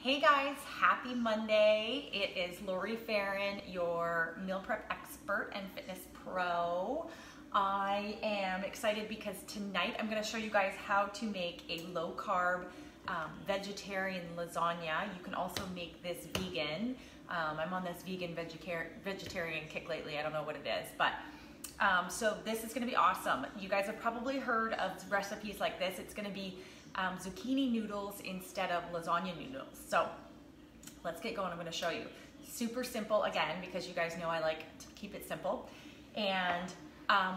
Hey guys, happy Monday. It is Lori Farron, your meal prep expert and fitness pro. I am excited because tonight I'm going to show you guys how to make a low carb vegetarian lasagna. You can also make this vegan. I'm on this vegan vegetarian kick lately. I don't know what it is, but so this is going to be awesome. You guys have probably heard of recipes like this. It's going to be zucchini noodles instead of lasagna noodles. So let's get going. I'm going to show you. Super simple again, because you guys know I like to keep it simple. And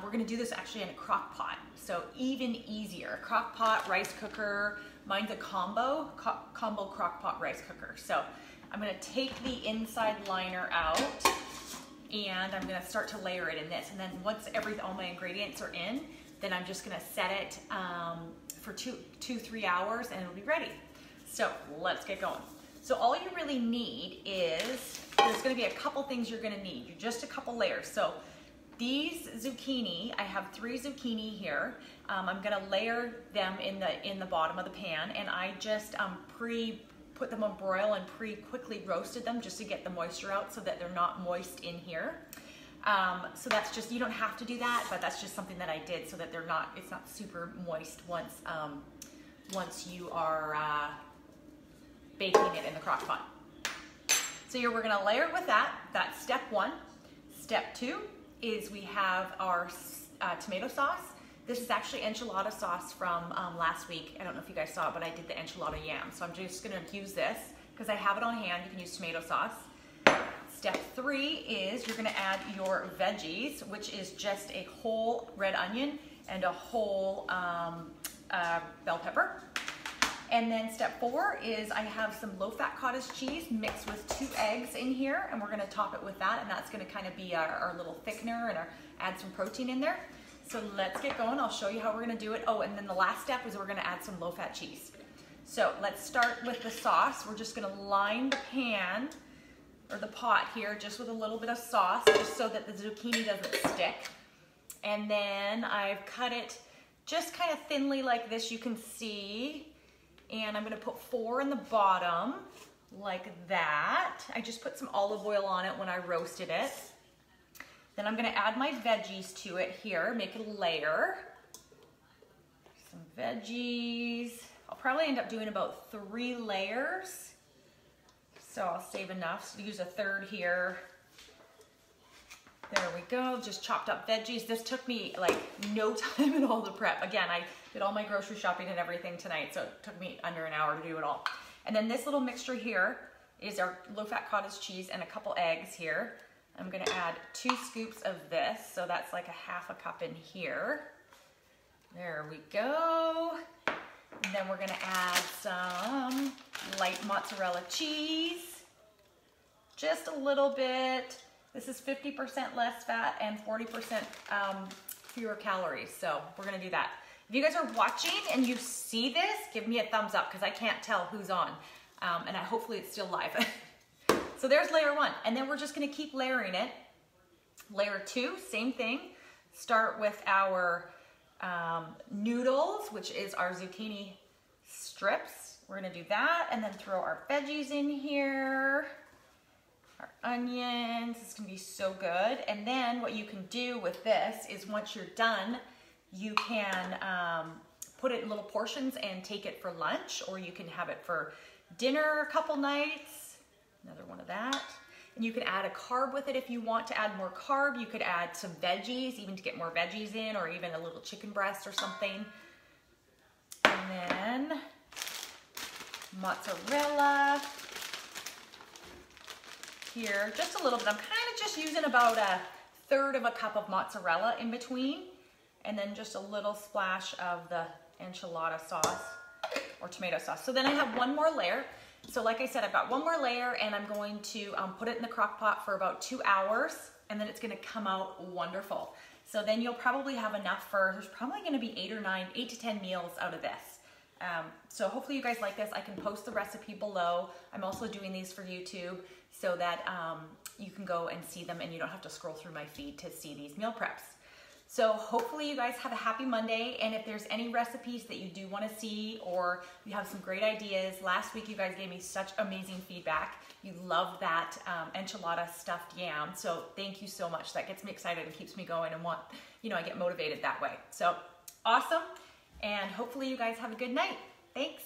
we're going to do this actually in a crock pot. So even easier. Crock pot, rice cooker. Mine's a combo crock pot rice cooker. So I'm going to take the inside liner out and I'm going to start to layer it in this. And then once all my ingredients are in, then I'm just going to set it for 3 hours and it'll be ready. So let's get going. So all you really need is, there's going to be a couple things you're going to need. Just a couple layers. So these zucchini, I have 3 zucchini here. I'm going to layer them in the bottom of the pan, and I just put them on broil and quickly roasted them just to get the moisture out so that they're not moist in here. So that's just, you don't have to do that, but that's just something that I did so that it's not super moist once you are baking it in the crock pot. So we're gonna layer it with that. That's step 1. Step 2 is we have our tomato sauce. This is actually enchilada sauce from last week. I don't know if you guys saw it, but I did the enchilada yam. So I'm just gonna use this because I have it on hand. You can use tomato sauce. Step 3 is you're gonna add your veggies, which is just a whole red onion and a whole bell pepper. And then step 4 is I have some low-fat cottage cheese mixed with 2 eggs in here, and we're gonna top it with that, and that's gonna kind of be our little thickener and add some protein in there. So let's get going. I'll show you how we're gonna do it. Oh, and then the last step is we're gonna add some low-fat cheese. So let's start with the sauce. We're just gonna line the pan or the pot here just with a little bit of sauce, just so that the zucchini doesn't stick. And then I've cut it just kind of thinly like this, you can see. And I'm gonna put 4 in the bottom, like that. I just put some olive oil on it when I roasted it. Then I'm gonna add my veggies to it here, make it a layer. Some veggies. I'll probably end up doing about 3 layers. So I'll save enough, so use a 1/3 here. There we go, just chopped up veggies. This took me like no time at all to prep. Again, I did all my grocery shopping and everything tonight, so it took me under an hour to do it all. And then this little mixture here is our low-fat cottage cheese and a couple eggs here. I'm gonna add 2 scoops of this, so that's like a 1/2 cup in here. There we go. And then we're gonna add some light mozzarella cheese, just a little bit. This is 50% less fat and 40% fewer calories, so we're gonna do that. If you guys are watching and you see this, give me a thumbs up because I can't tell who's on, and hopefully it's still live. So there's layer 1, and then we're just gonna keep layering it. Layer 2, same thing. Start with our noodles, which is our zucchini strips. We're gonna do that, and then throw our veggies in here, our onions. It's gonna be so good. And then what you can do with this is once you're done, you can put it in little portions and take it for lunch, or you can have it for dinner a couple nights. Another one of that. And you can add a carb with it if you want to add more carb. You could add some veggies, even to get more veggies in, or even a little chicken breast or something. And then mozzarella here, just a little bit. I'm kind of just using about a 1/3 of a cup of mozzarella in between, and then just a little splash of the enchilada sauce or tomato sauce. So then I have 1 more layer. So like I said, I've got 1 more layer, and I'm going to put it in the crock pot for about 2 hours, and then it's gonna come out wonderful. So then you'll probably have enough there's probably gonna be 8 to 10 meals out of this. So hopefully you guys like this. I can post the recipe below. I'm also doing these for YouTube so that you can go and see them and you don't have to scroll through my feed to see these meal preps. So hopefully you guys have a happy Monday, and if there's any recipes that you do want to see or you have some great ideas, last week you guys gave me such amazing feedback. You loved that enchilada stuffed yam, so thank you so much. That gets me excited and keeps me going and I get motivated that way. So awesome, and hopefully you guys have a good night. Thanks.